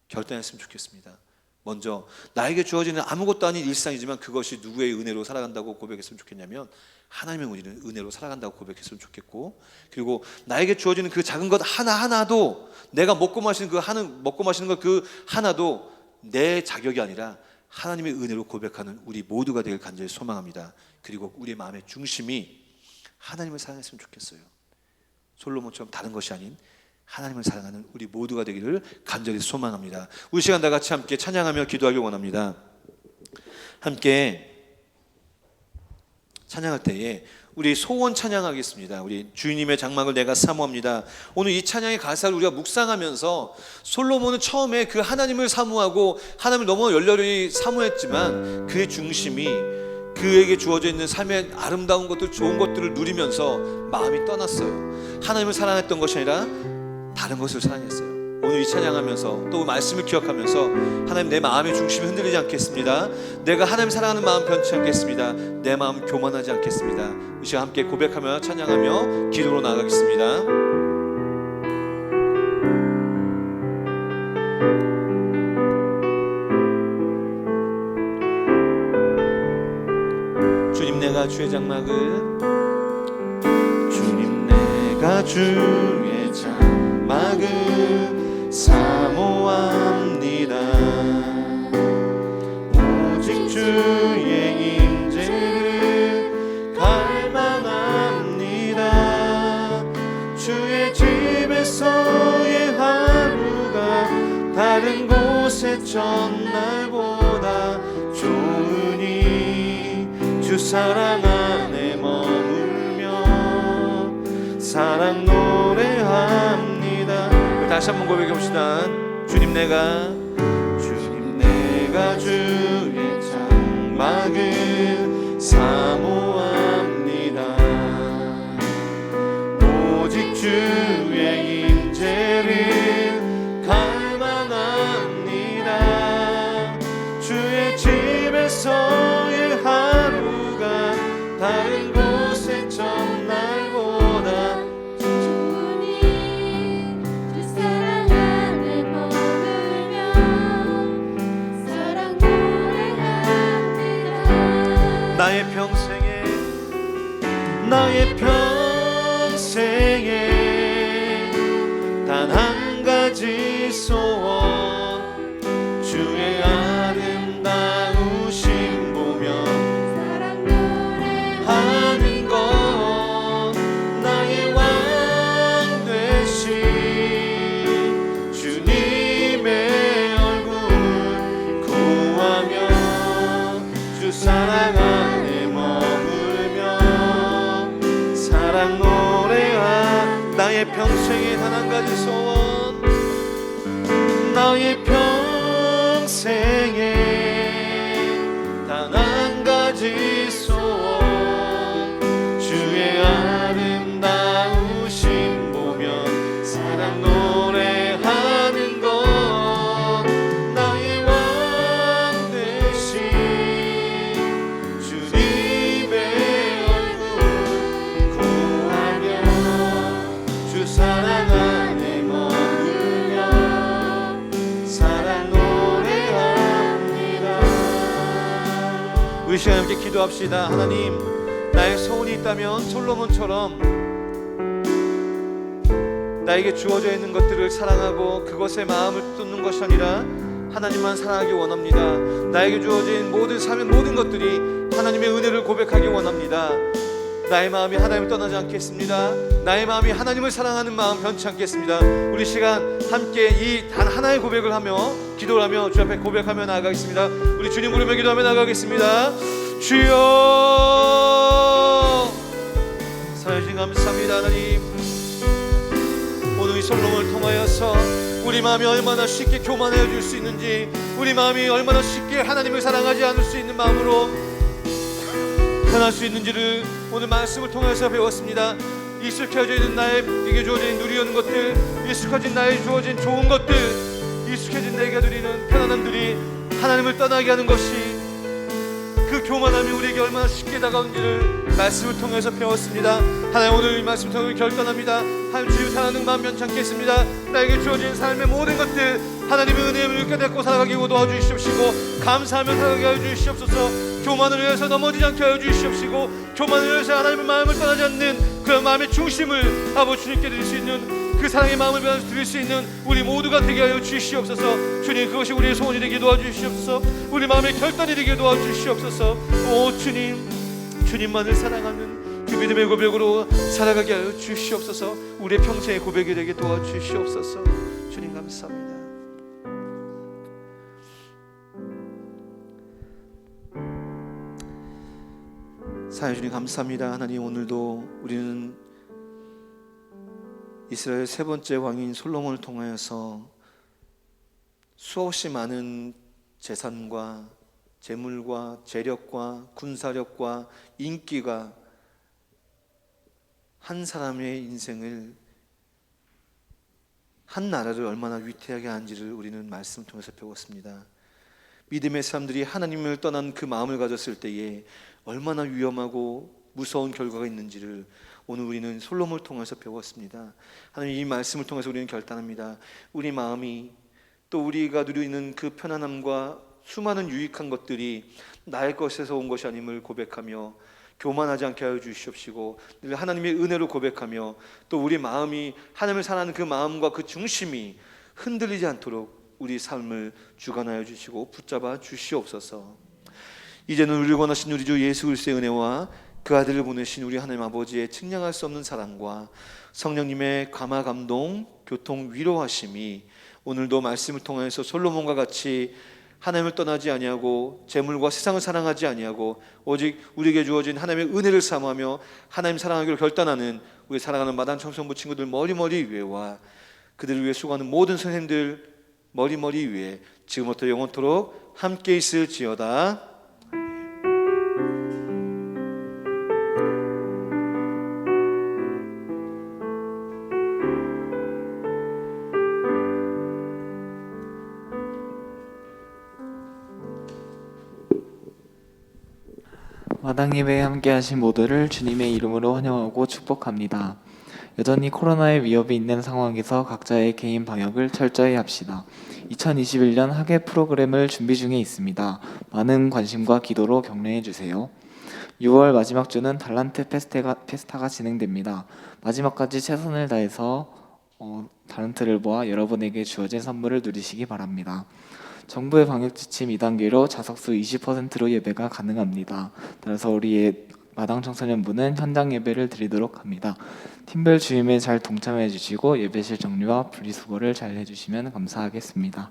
결단했으면 좋겠습니다. 먼저 나에게 주어지는 아무것도 아닌 일상이지만 그것이 누구의 은혜로 살아간다고 고백했으면 좋겠냐면 하나님의 은혜로 살아간다고 고백했으면 좋겠고, 그리고 나에게 주어지는 그 작은 것 하나하나도 내가 먹고 마시는 것 그 하나도 내 자격이 아니라 하나님의 은혜로 고백하는 우리 모두가 되길 간절히 소망합니다. 그리고 우리의 마음의 중심이 하나님을 사랑했으면 좋겠어요. 솔로몬처럼 다른 것이 아닌 하나님을 사랑하는 우리 모두가 되기를 간절히 소망합니다. 우리 시간 다 같이 함께 찬양하며 기도하길 원합니다. 함께 찬양할 때에 우리 소원 찬양하겠습니다. 우리 주님의 장막을 내가 사모합니다. 오늘 이 찬양의 가사를 우리가 묵상하면서 솔로몬은 처음에 그 하나님을 사모하고 하나님을 너무 열렬히 사모했지만 그의 중심이 그에게 주어져 있는 삶의 아름다운 것들, 좋은 것들을 누리면서 마음이 떠났어요. 하나님을 사랑했던 것이 아니라 다른 것을 사랑했어요. 오늘 이 찬양하면서 또 말씀을 기억하면서 하나님, 내 마음의 중심이 흔들리지 않겠습니다. 내가 하나님 사랑하는 마음 변치 않겠습니다. 내 마음 교만하지 않겠습니다. 이 시간 함께 고백하며 찬양하며 기도로 나아가겠습니다. 주님, 내가 주의 장막을, 주님 내가 주의 장막을 사모합니다. 오직 주의 임재를 갈망합니다. 주의 집에서의 하루가 다른 곳의 전날보다 좋으니 주 사랑 안에 머물며 사랑 노래합니다. 다시 한번 고백해 봅시다. 주님 내가 주의 장막을 사모합니다. 오직 주의 임재를 갈망합니다. 주의 집에서의 하루가 다른 곳의 전날보다 나의 평생에 단 한 가지 소원, 주의 아름다우심 보며 사랑 노래하는 것, 나의 왕 되신 주님의 얼굴 구하며 주 사랑 안에 머물며 사랑 노래하. 나의 평생에 단 한 가지 소원, 나의 평생에 단 한 가지 소원, 주의 아름다우심 보며 사랑 노래하는 것, 나의 왕 되신 주님의 얼굴 구하며 주 사랑 안에 머물며 사랑 노래합니다. 우리 시간 함께 기도합시다. 하나님, 나의 소원이 있다면 솔로몬처럼 나에게 주어져 있는 것들을 사랑하고 그것에 마음을 쏟는 것이 아니라 하나님만 사랑하기 원합니다. 나에게 주어진 모든 삶의 모든 것들이 하나님의 은혜를 고백하기 원합니다. 나의 마음이 하나님을 떠나지 않겠습니다. 나의 마음이 하나님을 사랑하는 마음 변치 않겠습니다. 우리 시간 함께 이 단 하나의 고백을 하며 기도를 하며 주 앞에 고백하며 나아가겠습니다. 우리 주님 부르며 기도하며 나아가겠습니다. 주여, 사랑해 주님 감사합니다. 하나님, 오늘 이 솔로몬을 통하여서 우리 마음이 얼마나 쉽게 교만해질 수 있는지, 우리 마음이 얼마나 쉽게 하나님을 사랑하지 않을 수 있는 마음으로 변할 수 있는지를 오늘 말씀을 통해서 배웠습니다. 익숙해져 있는 나에게 주어진 누리는 것들, 익숙해진 나에게 주어진 좋은 것들, 익숙해진 내게 누리는 편안함들이 하나님을 떠나게 하는 것이, 그 교만함이 우리에게 얼마나 쉽게 다가온지를 말씀을 통해서 배웠습니다. 하나님, 오늘 이 말씀 통해 결단합니다. 하나님, 주님 사랑하는 마음 면찮게 했습니다. 나에게 주어진 삶의 모든 것들 하나님의 은혜를 깨닫고 살아가기 도와주시옵시고, 감사하며 살아가게 하여 주시옵소서. 교만을 위해서 넘어지지 않게 하여 주시옵시고, 교만을 위해서 하나님의 마음을 떠나지 않는 그 마음의 중심을 아버지 주님께 드릴 수 있는, 그 사랑의 마음을 드릴 수 있는 우리 모두가 되게 하여 주시옵소서. 주님, 그것이 우리의 소원이 되게 도와주시옵소서. 우리 마음의 결단이 되게 도와주시옵소서. 오 주님, 주님만을 사랑하는 그 믿음의 고백으로 살아가게 하여 주시옵소서. 우리의 평생의 고백이 되게 도와주시옵소서. 주님 감사합니다. 사랑해 주님 감사합니다. 하나님, 오늘도 우리는 이스라엘 세 번째 왕인 솔로몬을 통하여서 수없이 많은 재산과 재물과 재력과 군사력과 인기가 한 사람의 인생을, 한 나라를 얼마나 위태하게 하는지를 우리는 말씀을 통해서 배웠습니다. 믿음의 사람들이 하나님을 떠난 그 마음을 가졌을 때에 얼마나 위험하고 무서운 결과가 있는지를 오늘 우리는 솔로몬을 통해서 배웠습니다. 하나님, 이 말씀을 통해서 우리는 결단합니다. 우리 마음이, 또 우리가 누리는 그 편안함과 수많은 유익한 것들이 나의 것에서 온 것이 아님을 고백하며 교만하지 않게 하여 주시옵시고, 늘 하나님의 은혜로 고백하며, 또 우리 마음이 하나님을 사랑하는 그 마음과 그 중심이 흔들리지 않도록 우리 삶을 주관하여 주시고 붙잡아 주시옵소서. 이제는 우리를 원하신 우리 주 예수 그리스도의 은혜와 그 아들을 보내신 우리 하나님 아버지의 측량할 수 없는 사랑과 성령님의 감화 감동 교통 위로하심이 오늘도 말씀을 통해서 솔로몬과 같이 하나님을 떠나지 아니하고 재물과 세상을 사랑하지 아니하고 오직 우리에게 주어진 하나님의 은혜를 사모하며 하나님 사랑하기로 결단하는 우리 사랑하는 마당 청소년부 친구들 머리머리 위에와 그들을 위해 수고하는 모든 선생님들 머리머리 위에 지금부터 영원토록 함께 있을지어다. 마당 예배에 함께하신 모두를 주님의 이름으로 환영하고 축복합니다. 여전히 코로나의 위협이 있는 상황에서 각자의 개인 방역을 철저히 합시다. 2021년 학예 프로그램을 준비 중에 있습니다. 많은 관심과 기도로 격려해 주세요. 6월 마지막 주는 달란트 페스타가 진행됩니다. 마지막까지 최선을 다해서 달란트를 모아 여러분에게 주어진 선물을 누리시기 바랍니다. 정부의 방역 지침 2단계로 좌석수 20%로 예배가 가능합니다. 따라서 우리의 마당 청소년부는 현장 예배를 드리도록 합니다. 팀별 주임에 잘 동참해 주시고 예배실 정리와 분리수거를 잘 해주시면 감사하겠습니다.